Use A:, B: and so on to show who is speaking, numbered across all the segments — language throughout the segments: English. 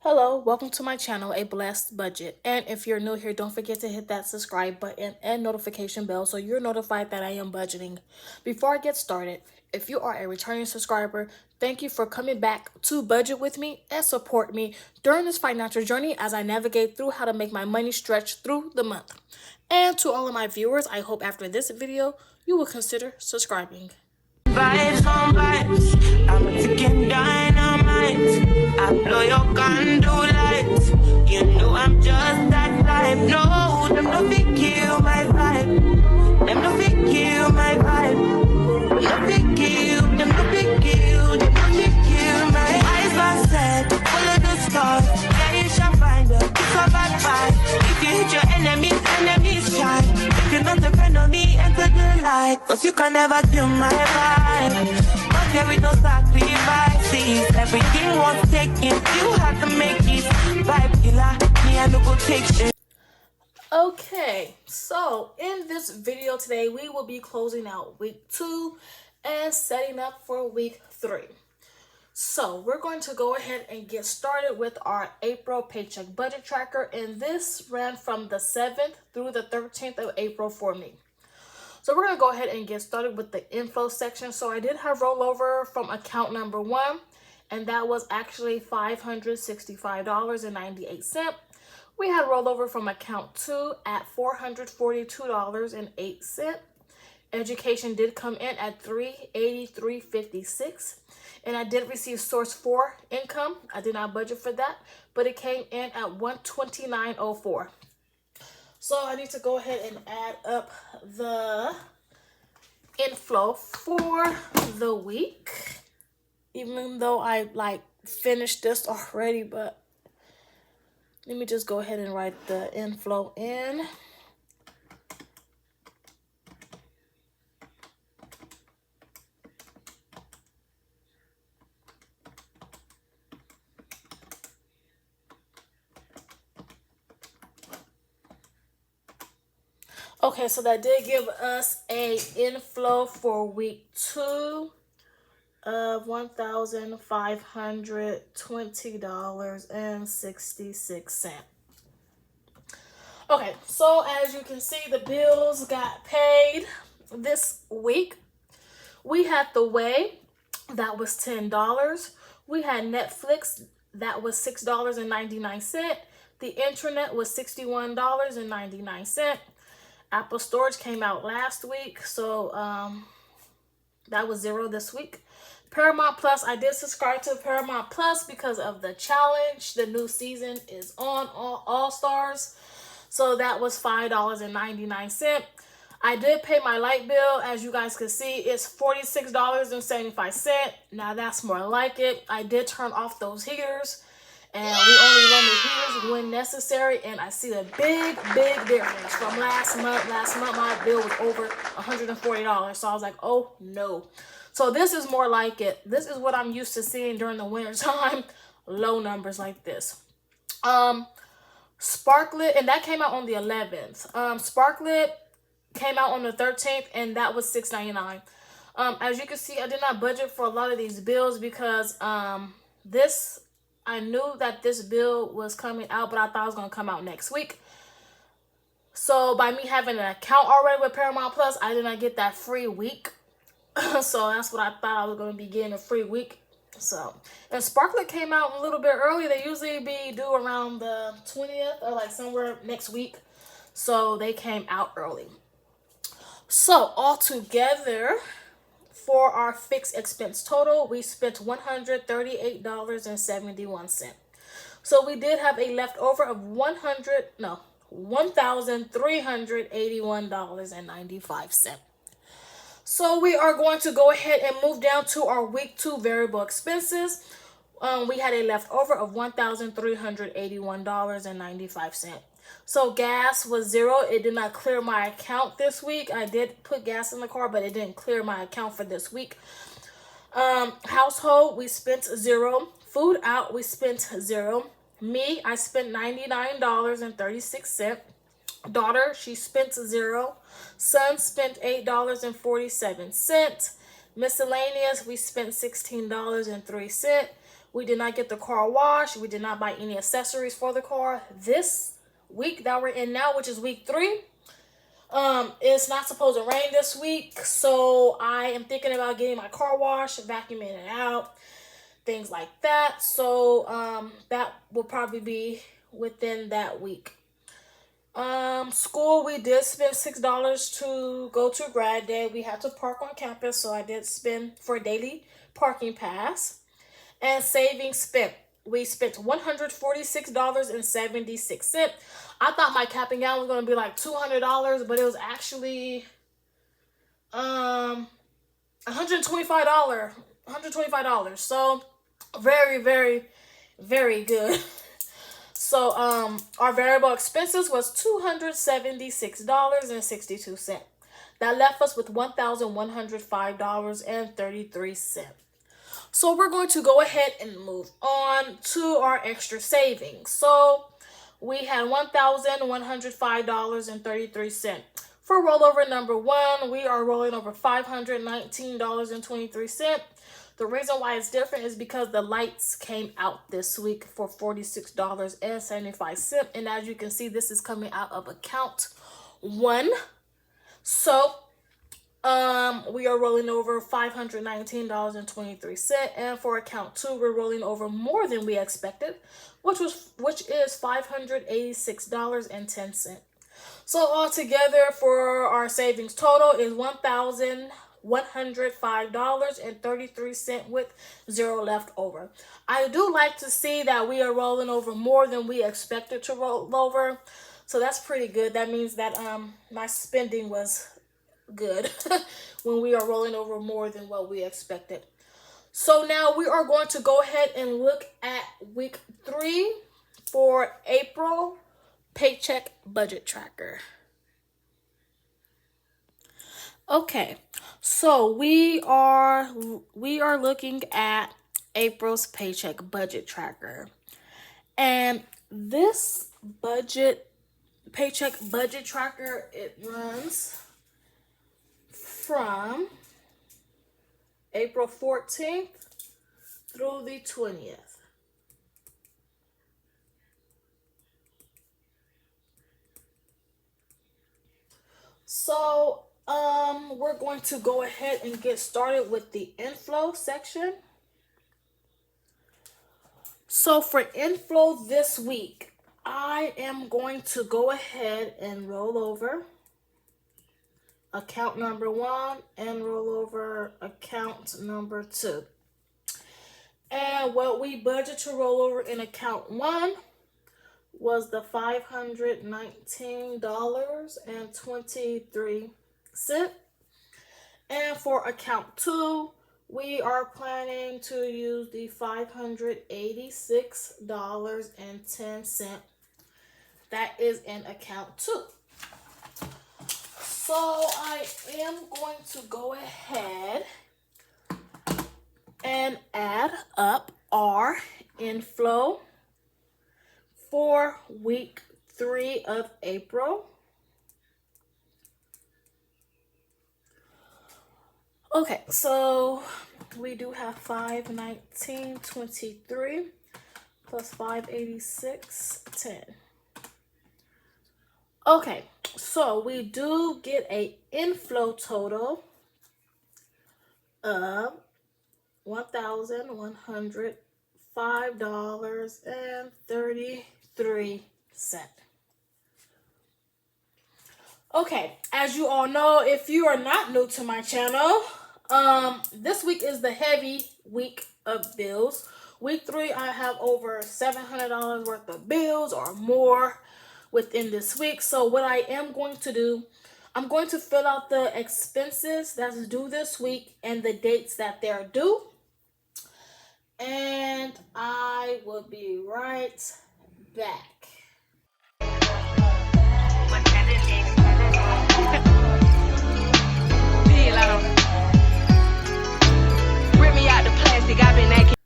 A: Hello, welcome to my channel, A Blessed Budget. And if you're new here, don't forget to hit that subscribe button and notification bell so you're notified that I am budgeting. Before I get started, if you are a returning subscriber, thank you for coming back to budget with me and support me during this financial journey as I navigate through how to make my money stretch through the month. And to all of my viewers, I hope after this video, you will consider subscribing.
B: Vibes on vibes, I'm a ticking dynamite. I blow your candle lights. You know I'm just that type. No, them no fit kill my vibe. Them no fit kill my vibe. Them no fit kill. Them no fit kill. Them no fit kill my eyes. Are set, follow the stars. Yeah, you shall find her. It's a bad vibe. If you hit your enemies try. If you're not a friend of me, enter the light. Cause you can never kill my vibe. But there is no sacrifices. Everything was taken. You have to make it. Vibe killer. Me, I no go take shit.
A: Okay, so in this video today, we will be closing out week 2 and setting up for week 3. So we're going to go ahead and get started with our April paycheck budget tracker, and this ran from the 7th through the 13th of April for me. So we're going to go ahead and get started with the info section. So I did have rollover from account number 1, and that was actually $565.98. We had rollover from account 2 at $442.08. Education did come in at $383.56. And I did receive source 4 income. I did not budget for that, but it came in at $129.04. So I need to go ahead and add up the inflow for the week, even though I finished this already, but let me just go ahead and write the inflow in. Okay, so that did give us a inflow for week 2 of $1,520.66. Okay, so as you can see, the bills got paid this week. We had the Way, that was $10. We had Netflix, that was $6.99. The internet was $61.99. Apple Storage came out last week, so that was $0 this week. Paramount Plus, I did subscribe to Paramount Plus because of the challenge. The new season is on All Stars, so that was $5.99. I did pay my light bill. As you guys can see, it's $46.75. Now that's more like it. I did turn off those heaters, and we only run the heaters when necessary, and I see a big difference from last month. Last month, my bill was over $140, so I was like, oh no. So this is more like it. This is what I'm used to seeing during the winter time. Low numbers like this. Sparklet, and that came out on the 11th. Sparklet came out on the 13th, and that was $6.99. As you can see, I did not budget for a lot of these bills because I knew that this bill was coming out, but I thought it was going to come out next week. So by me having an account already with Paramount Plus, I did not get that free week. So that's what I thought I was going to be getting, a free week. So, and Sparklet came out a little bit early. They usually be due around the 20th or like somewhere next week. So they came out early. So altogether, for our fixed expense total, we spent $138.71. So we did have a leftover of $1,381.95. So we are going to go ahead and move down to our week 2 variable expenses. We had a leftover of $1,381.95. So gas was $0. It did not clear my account this week. I did put gas in the car, but it didn't clear my account for this week. Household, we spent $0. Food out, we spent $0. Me, I spent $99.36. Daughter, she spent $0. Son spent $8.47. Miscellaneous, we spent $16.03. We did not get the car wash. We did not buy any accessories for the car. This week that we're in now, which is week 3, it's not supposed to rain this week, so I am thinking about getting my car washed, vacuuming it out, things like that. So that will probably be within that week. School, we did spend $6 to go to grad day. We had to park on campus, so I did spend for a daily parking pass. And savings spent, we spent $146.76. I thought my cap and gown was gonna be like $200, but it was actually $125. $125. So very, very, very good. So our variable expenses was $276.62. That left us with $1,105.33. So we're going to go ahead and move on to our extra savings. So we had $1,105.33. For rollover number 1, we are rolling over $519.23. The reason why it's different is because the lights came out this week for $46.75. And as you can see, this is coming out of account 1. So we are rolling over $519.23. And for account 2, we're rolling over more than we expected, which is $586.10. So altogether for our savings total is $1,105.33 with 0 left over. I do like to see that we are rolling over more than we expected to roll over. So that's pretty good. That means that my spending was good when we are rolling over more than what we expected. So now we are going to go ahead and look at week 3 for April Paycheck Budget Tracker. Okay, so we are looking at April's Paycheck Budget Tracker. And this Paycheck Budget Tracker, it runs from April 14th through the 20th. So we're going to go ahead and get started with the Inflow section. So for Inflow this week, I am going to go ahead and roll over account number 1 and roll over account number 2. And what we budget to roll over in account 1 was the $519.23. And for account 2, we are planning to use the $586.10. That is in account 2. So I am going to go ahead and add up our inflow for week 3 of April. Okay, so we do have $519.23 plus $586.10. Okay, so we do get a inflow total of $1,105.33. Okay, as you all know, if you are not new to my channel, this week is the heavy week of bills. Week 3, I have over $700 worth of bills or more within this week. So what I am going to do, I'm going to fill out the expenses that's due this week and the dates that they're due. And I will be right back.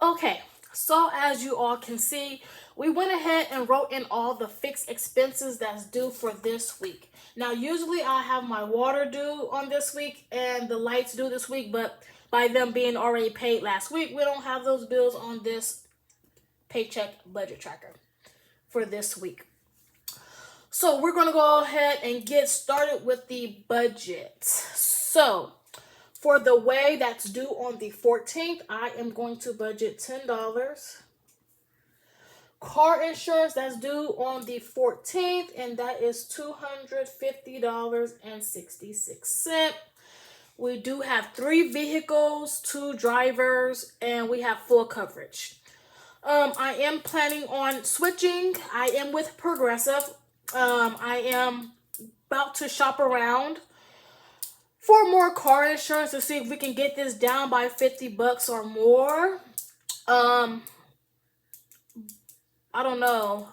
A: Okay, so as you all can see, we went ahead and wrote in all the fixed expenses that's due for this week. Now, usually I have my water due on this week and the lights due this week, but by them being already paid last week, we don't have those bills on this Paycheck Budget Tracker for this week. So we're going to go ahead and get started with the budget. So for the way that's due on the 14th, I am going to budget $10. Car insurance that's due on the 14th, and that is $250.66. We do have 3 vehicles, 2 drivers, and we have full coverage. I am planning on switching. I am with Progressive. I am about to shop around for more car insurance to see if we can get this down by $50 or more. I don't know.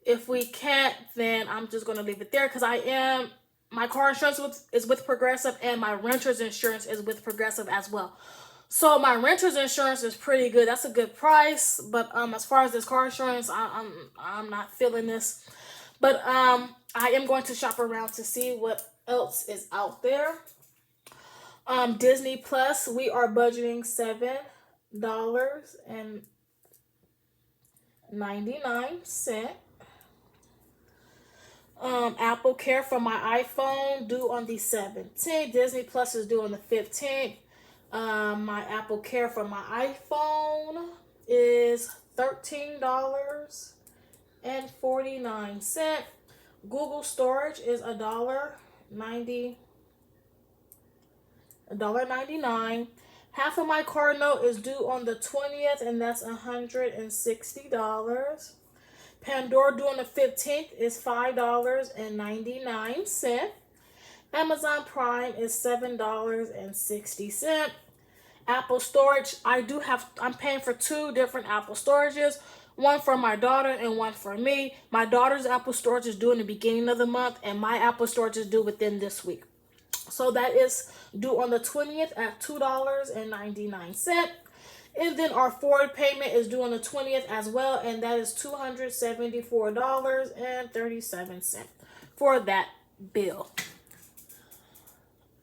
A: If we can't, then I'm just going to leave it there, because my car insurance is with Progressive, and my renter's insurance is with Progressive as well. So my renter's insurance is pretty good. That's a good price. But as far as this car insurance, I'm not feeling this. But I am going to shop around to see what else is out there. Disney Plus, we are budgeting $7.99. Apple Care for my iPhone due on the 17th. Disney Plus is due on the 15th. My Apple Care for my iPhone is $13.49. Google storage is $1.99. Half of my car note is due on the 20th, and that's $160. Pandora due on the 15th is $5.99. Amazon Prime is $7.60. Apple storage, I'm paying for 2 different Apple storages, one for my daughter and one for me. My daughter's Apple storage is due in the beginning of the month, and my Apple storage is due within this week. So that is due on the 20th at $2.99. And then our forward payment is due on the 20th as well, and that is $274.37 for that bill.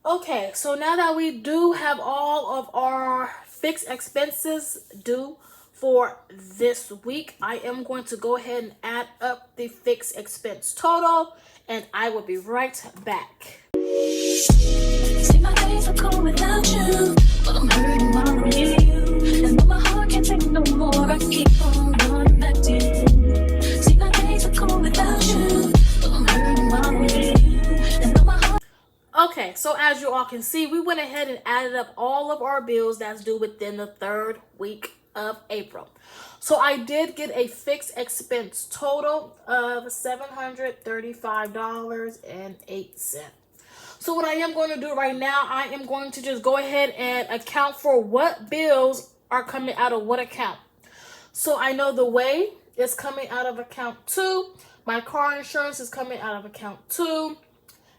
A: Okay, so now that we do have all of our fixed expenses due for this week, I am going to go ahead and add up the fixed expense total, and I will be right back.
C: See, my days are cold without you, but I'm hurting while I'm near you. And though my heart can't take no more, I keep on running back to you. See, my days are cold without you, but I'm hurting while I'm near you. And though my heart...
A: Okay, so as you all can see, we went ahead and added up all of our bills that's due within the 3rd week of April. So I did get a fixed expense total of $735.08. So what I am going to do right now, I am going to just go ahead and account for what bills are coming out of what account. So I know the way is coming out of account 2. My car insurance is coming out of account 2.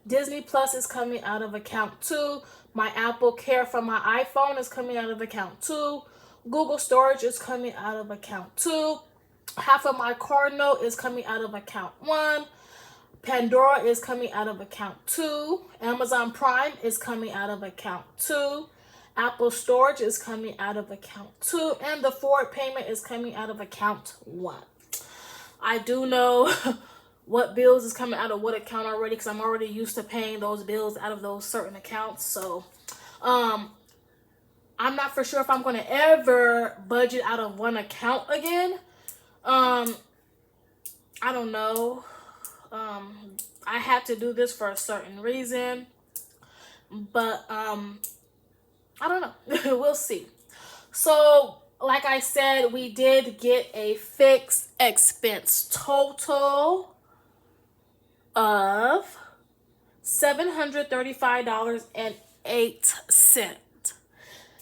A: Disney Plus is coming out of account 2. My Apple Care for my iPhone is coming out of account 2. Google storage is coming out of account 2. Half of my car note is coming out of account 1. Pandora is coming out of account 2. Amazon Prime is coming out of account 2. Apple storage is coming out of account 2. And the forward payment is coming out of account 1. I do know what bills is coming out of what account already, because I'm already used to paying those bills out of those certain accounts. So I'm not for sure if I'm going to ever budget out of one account again. I don't know. I had to do this for a certain reason, but I don't know. We'll see. So like I said, we did get a fixed expense total of $735.08.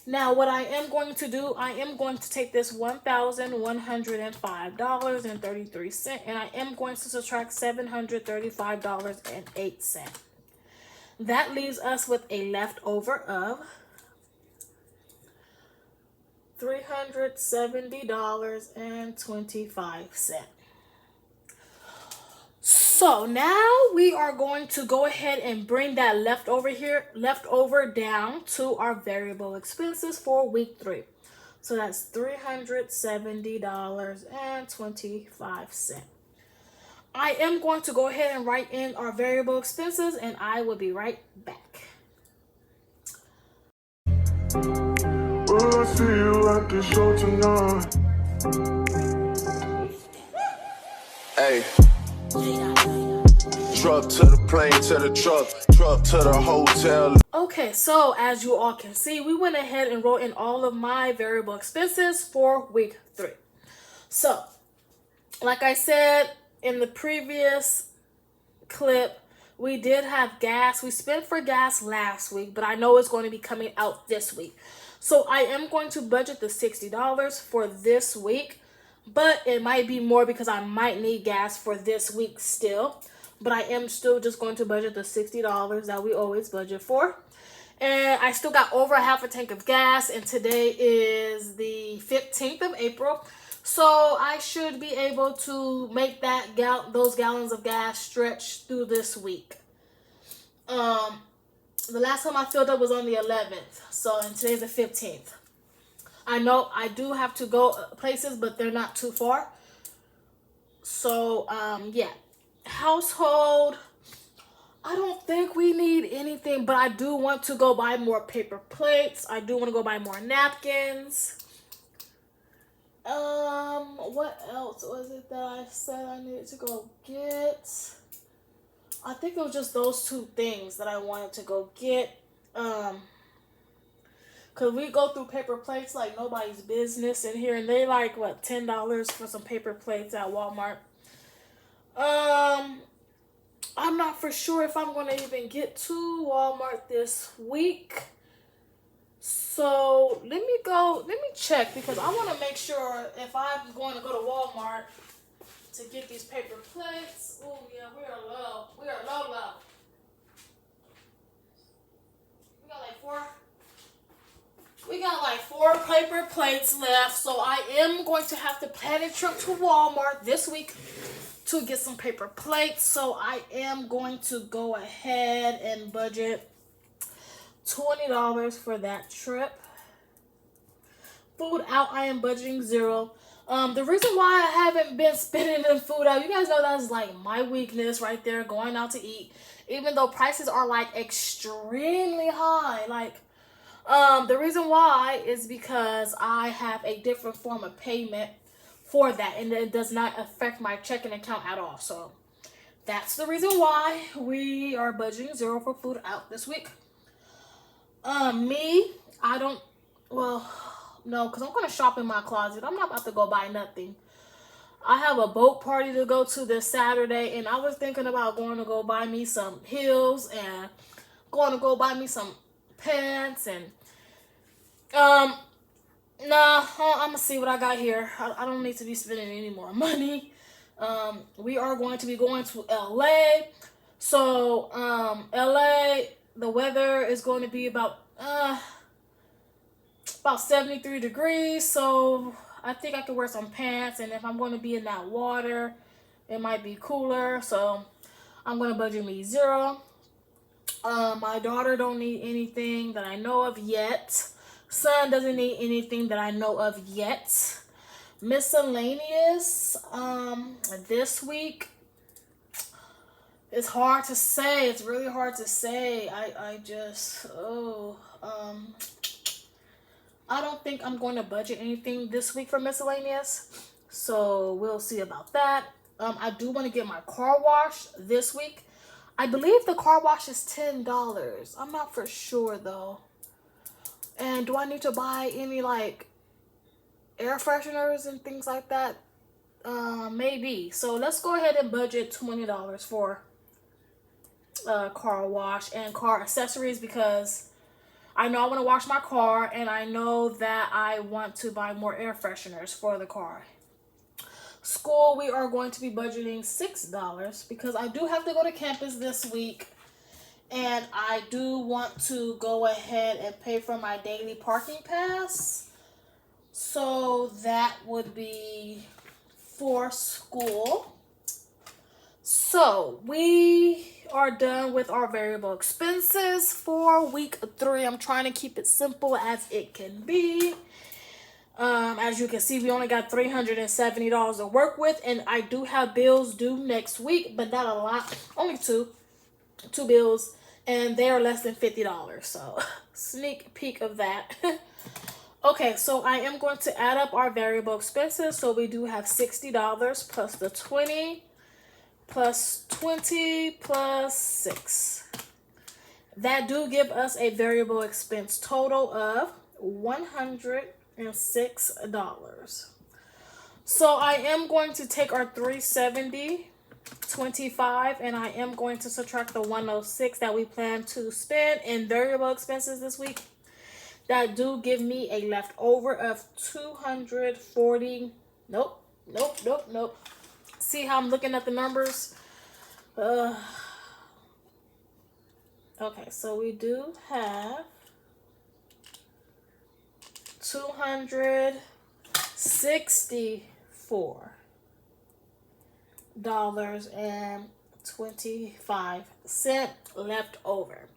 A: Now, what I am going to do, I am going to take this $1,105.33, and I am going to subtract $735.08. That leaves us with a leftover of $370.25. So now we are going to go ahead and bring that leftover down to our variable expenses for week 3. So that's $370.25. I am going to go ahead and write in our variable expenses, and I will be right back.
B: Will I see you at the show tonight? Hey. Truck to the plane, to the truck to the hotel.
A: Okay, so as you all can see, we went ahead and wrote in all of my variable expenses for week 3. So, like I said in the previous clip, we did have gas. We spent for gas last week, but I know it's going to be coming out this week. So I am going to budget the $60 for this week, but it might be more because I might need gas for this week still. But I am still just going to budget the $60 that we always budget for. And I still got over half a tank of gas, and today is the 15th of April. So I should be able to make that those gallons of gas stretch through this week. The last time I filled up was on the 11th, so and today's the 15th. I know I do have to go places, but they're not too far. So yeah, household, I don't think we need anything, but I do want to go buy more paper plates. I do want to go buy more napkins. What else was it that I said I needed to go get? I think it was just those 2 things that I wanted to go get. Cause we go through paper plates like nobody's business in here, and they like what, $10 for some paper plates at Walmart. I'm not for sure if I'm gonna even get to Walmart this week. So let me check, because I want to make sure if I'm going to go to Walmart to get these paper plates. Oh yeah, we are low. We are low. We got like four paper plates left, so I am going to have to plan a trip to Walmart this week to get some paper plates. So I am going to go ahead and budget $20 for that trip. Food out, I am budgeting $0. The reason why I haven't been spending in food out, you guys know that's like my weakness right there, going out to eat. Even though prices are like extremely high, like the reason why is because I have a different form of payment for that, and it does not affect my checking account at all. So that's the reason why we are budgeting $0 for food out this week. No, because I'm going to shop in my closet. I'm not about to go buy nothing. I have a boat party to go to this Saturday, and I was thinking about going to go buy me some heels and going to go buy me some pants and I'm gonna see what I got here. I don't need to be spending any more money. We are going to be going to LA. So LA, the weather is going to be about 73 degrees. So I think I could wear some pants, and if I'm going to be in that water, it might be cooler. So I'm going to budget me $0. My daughter don't need anything that I know of yet. Son doesn't need anything that I know of yet. Miscellaneous, this week, it's hard to say. It's really hard to say. I don't think I'm going to budget anything this week for miscellaneous. So we'll see about that. I do want to get my car washed this week. I believe the car wash is $10. I'm not for sure though. And do I need to buy any like air fresheners and things like that? Maybe. So let's go ahead and budget $20 for car wash and car accessories, because I know I want to wash my car, and I know that I want to buy more air fresheners for the car. School, we are going to be budgeting $6 because I do have to go to campus this week, and I do want to go ahead and pay for my daily parking pass. So that would be for school. So we are done with our variable expenses for week 3. I'm trying to keep it simple as it can be. As you can see, we only got $370 to work with, and I do have bills due next week, but not a lot. Only two bills, and they are less than $50. So sneak peek of that. Okay, so I am going to add up our variable expenses. So we do have $60 plus the 20 plus 20 plus 6. That do give us a variable expense total of $106. So I am going to take our 370.25 and I am going to subtract the 106 that we plan to spend in variable expenses this week. That do give me a leftover of 240. Nope. See how I'm looking at the numbers? Okay, so we do have $264.25 left over.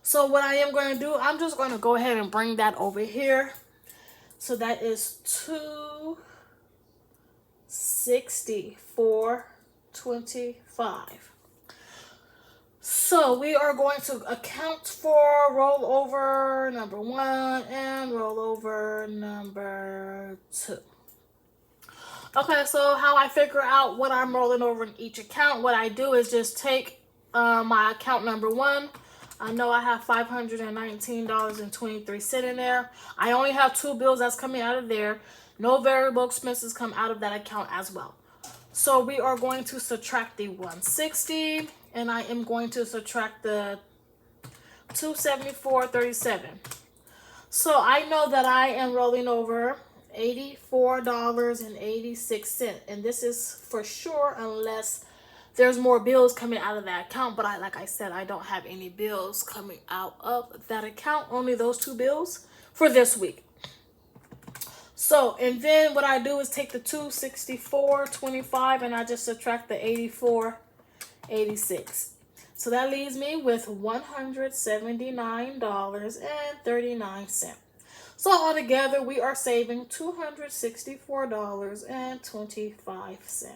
A: So what I am going to do, I'm just going to go ahead and bring that over here. So that is $264.25. So we are going to account for rollover number 1 and rollover number 2. Okay, so how I figure out what I'm rolling over in each account, what I do is just take my account number 1. I know I have $519.23 in there. I only have 2 bills that's coming out of there. No variable expenses come out of that account as well. So we are going to subtract the 160, and I am going to subtract the 274.37. So I know that I am rolling over $84.86, and this is for sure unless there's more bills coming out of that account. But like I said, I don't have any bills coming out of that account, only those 2 bills for this week. So, and then what I do is take the 264.25 and I just subtract the 84.86. So that leaves me with $179.39. So altogether, we are saving $264.25.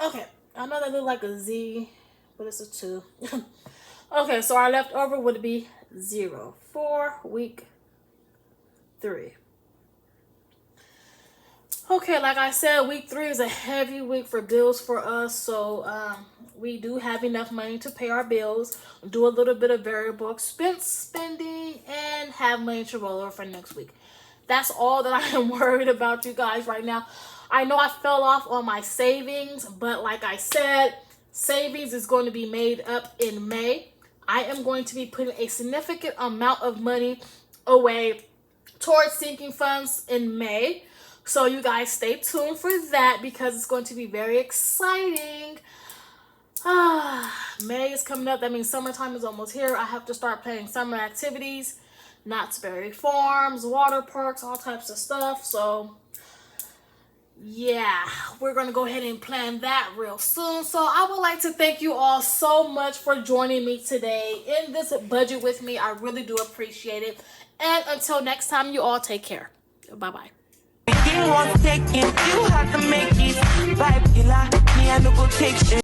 A: Okay, I know that look like a Z, but it's a 2. Okay, so our leftover would be 0 for week 3. Okay, like I said, week 3 is a heavy week for bills for us. So we do have enough money to pay our bills, do a little bit of variable expense spending, and have money to roll over for next week. That's all that I am worried about, you guys, right now. I know I fell off on my savings, but like I said, savings is going to be made up in May. I am going to be putting a significant amount of money away towards sinking funds in May. So you guys stay tuned for that because it's going to be very exciting. May is coming up. That means summertime is almost here. I have to start planning summer activities, Knott's Berry Farms, water parks, all types of stuff. So yeah, we're going to go ahead and plan that real soon. So I would like to thank you all so much for joining me today in this budget with me. I really do appreciate it. And until next time, you all take care. Bye-bye.
B: You have to make it. Vibe killer, me I no go take shit.